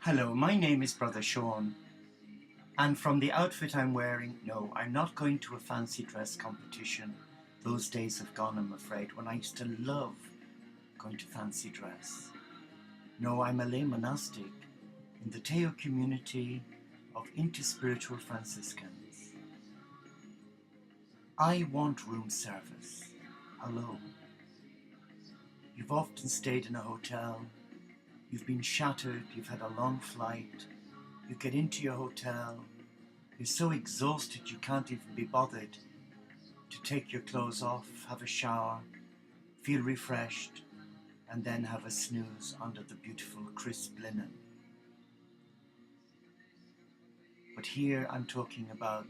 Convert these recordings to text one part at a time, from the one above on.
Hello, my name is Brother Sean, and from the outfit I'm wearing, no, I'm not going to a fancy dress competition. Those days have gone, I'm afraid, when I used to love going to fancy dress. No, I'm a lay monastic in the Teo community of interspiritual Franciscans. I want room service. Hello. You've often stayed in a hotel. You've been shattered. You've had a long flight. You get into your hotel. You're so exhausted you can't even be bothered to take your clothes off, have a shower, feel refreshed, and then have a snooze under the beautiful crisp linen. But here I'm talking about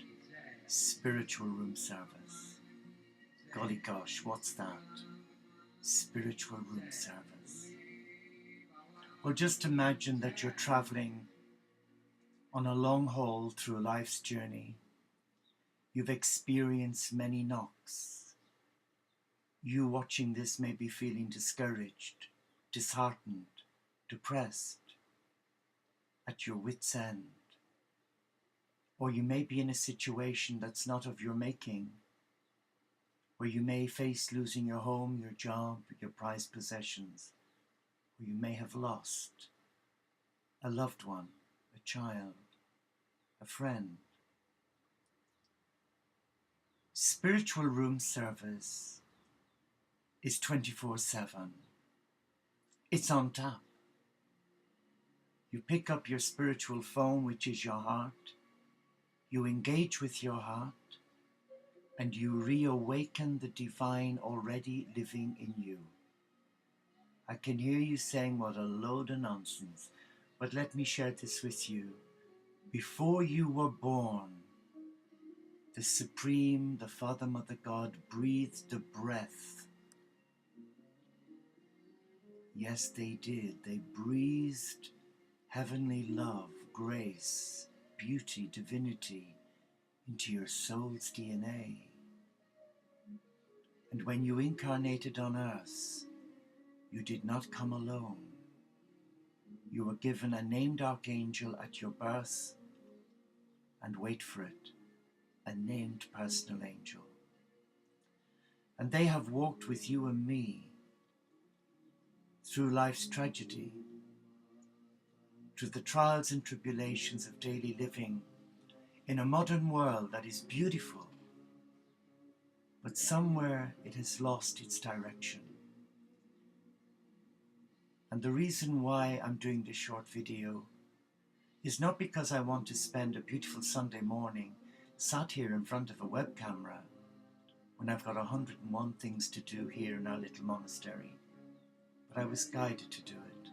spiritual room service. Golly gosh, what's that? Spiritual room service. Well, just imagine that you're traveling on a long haul through life's journey. You've experienced many knocks. You watching this may be feeling discouraged, disheartened, depressed, at your wit's end. Or you may be in a situation that's not of your making, where you may face losing your home, your job, your prized possessions, or you may have lost a loved one, a child, a friend. Spiritual room service is 24/7. It's on tap. You pick up your spiritual phone, which is your heart. You engage with your heart, and you reawaken the divine already living in you. I can hear you saying, what a load of nonsense. But let me share this with you. Before you were born, the Supreme, the Father, Mother, God breathed a breath. Yes, they did. They breathed heavenly love, grace, beauty, divinity into your soul's DNA. And when you incarnated on earth, you did not come alone. You were given a named archangel at your birth, and wait for it, a named personal angel. And they have walked with you and me through life's tragedy, through the trials and tribulations of daily living in a modern world that is beautiful, but somewhere it has lost its direction. And the reason why I'm doing this short video is not because I want to spend a beautiful Sunday morning sat here in front of a web camera when I've got 101 things to do here in our little monastery, but I was guided to do it.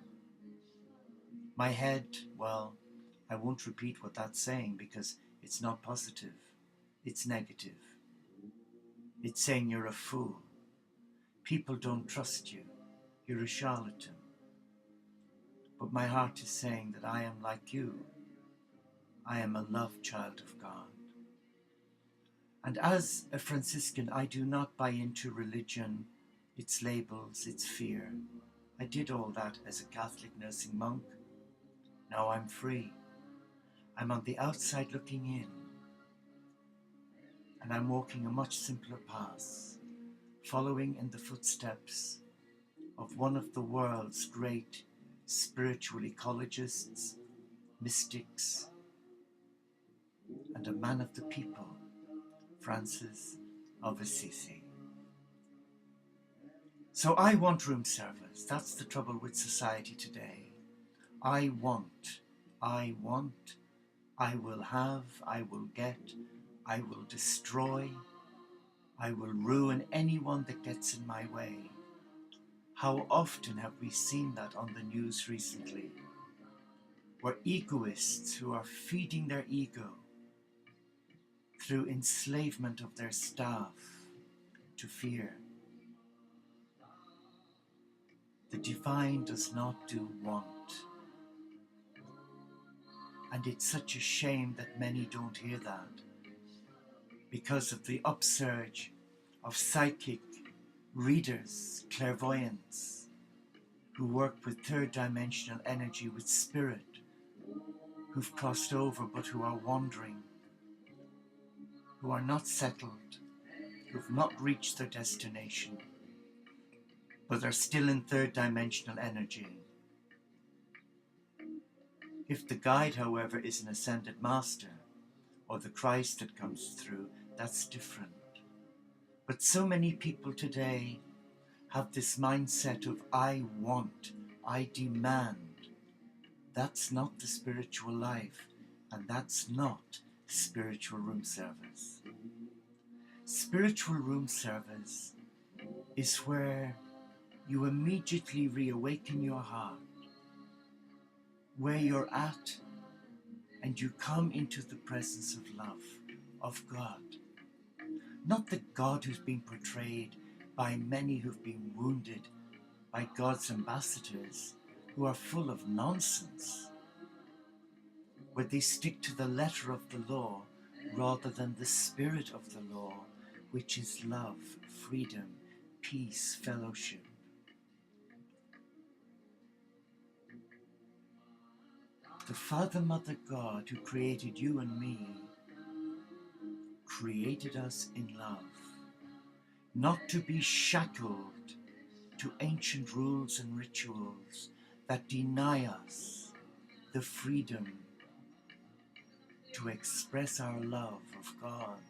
My head, well, I won't repeat what that's saying because it's not positive, it's negative. It's saying you're a fool, people don't trust you, you're a charlatan. But my heart is saying that I am like you. I am a loved child of God. And as a Franciscan, I do not buy into religion, its labels, its fear. I did all that as a Catholic nursing monk. Now I'm free. I'm on the outside looking in. And I'm walking a much simpler path, following in the footsteps of one of the world's great spiritual ecologists, mystics, and a man of the people, Francis of Assisi. So I want room service. That's the trouble with society today. I want, I will have, I will get, I will destroy, I will ruin anyone that gets in my way. How often have we seen that on the news recently? Where egoists who are feeding their ego through enslavement of their staff to fear. The divine does not do want. And it's such a shame that many don't hear that because of the upsurge of psychic readers, clairvoyants, who work with third dimensional energy, with spirit, who've crossed over but who are wandering, who are not settled, who've not reached their destination, but are still in third dimensional energy. If the guide, however, is an ascended master, or the Christ that comes through, that's different. But so many people today have this mindset of I want, I demand. That's not the spiritual life, and that's not spiritual room service. Spiritual room service is where you immediately reawaken your heart, where you're at, and you come into the presence of love, of God. Not the God who's been portrayed by many who've been wounded by God's ambassadors, who are full of nonsense, where they stick to the letter of the law rather than the spirit of the law, which is love, freedom, peace, fellowship. The Father, Mother God who created you and me created us in love, not to be shackled to ancient rules and rituals that deny us the freedom to express our love of God.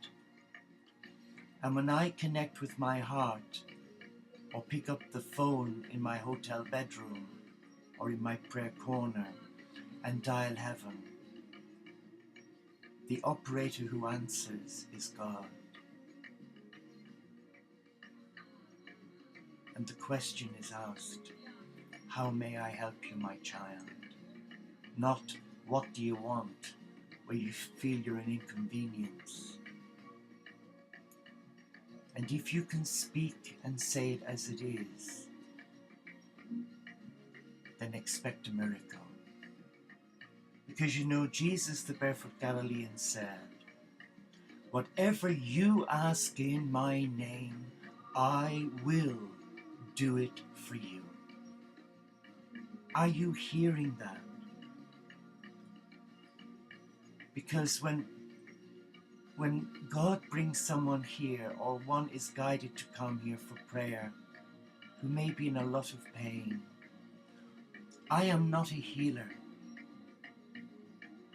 And when I connect with my heart, or pick up the phone in my hotel bedroom or in my prayer corner and dial heaven, the operator who answers is God. And the question is asked, how may I help you, my child? Not, what do you want, where you feel you're an inconvenience. And if you can speak and say it as it is, then expect a miracle. Because you know, Jesus, the barefoot Galilean, said, whatever you ask in my name, I will do it for you. Are you hearing that? Because when God brings someone here, or one is guided to come here for prayer, who may be in a lot of pain, I am not a healer,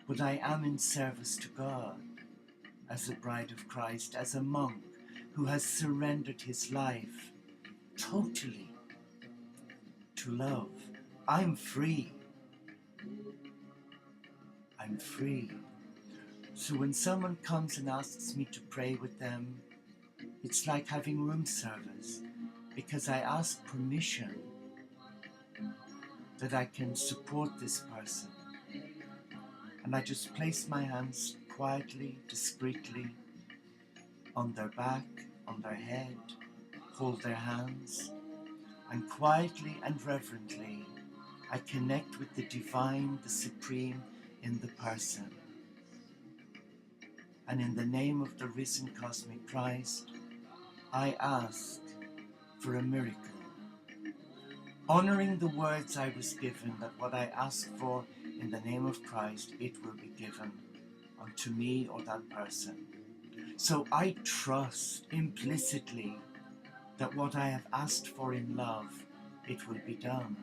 but I am in service to God as a bride of Christ, as a monk who has surrendered his life totally to love. I'm free. I'm free. So when someone comes and asks me to pray with them, it's like having room service, because I ask permission that I can support this person. And I just place my hands quietly, discreetly on their back, on their head, hold their hands, and quietly and reverently I connect with the divine, the supreme in the person. And in the name of the risen cosmic Christ, I ask for a miracle, honoring the words I was given, that what I ask for in the name of Christ, it will be given unto me or that person. So I trust implicitly that what I have asked for in love, it will be done.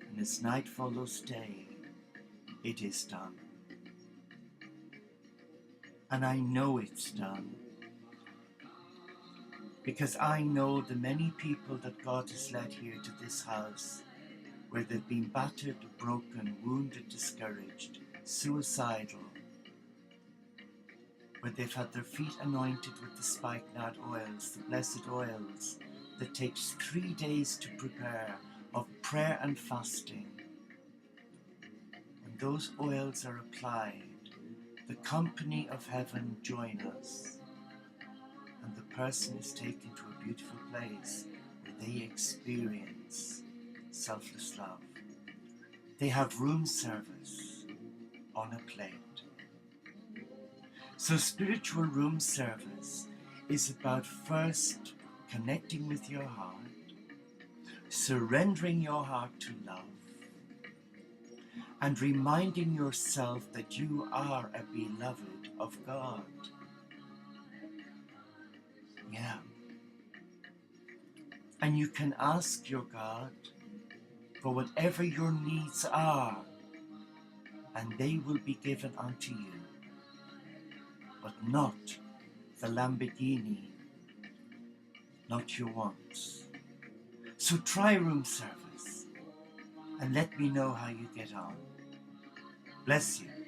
And as night follows day, it is done. And I know it's done, because I know the many people that God has led here to this house, where they've been battered, broken, wounded, discouraged, suicidal, where they've had their feet anointed with the spikenard oils, the blessed oils that takes 3 days to prepare, of prayer and fasting. When those oils are applied, the company of heaven join us, and the person is taken to a beautiful place where they experience selfless love. They have room service on a plate. So spiritual room service is about first connecting with your heart, surrendering your heart to love, and reminding yourself that you are a beloved of God. Yeah. And you can ask your God for whatever your needs are, and they will be given unto you, but not the Lamborghini, not your wants. So try room service and let me know how you get on. Bless you.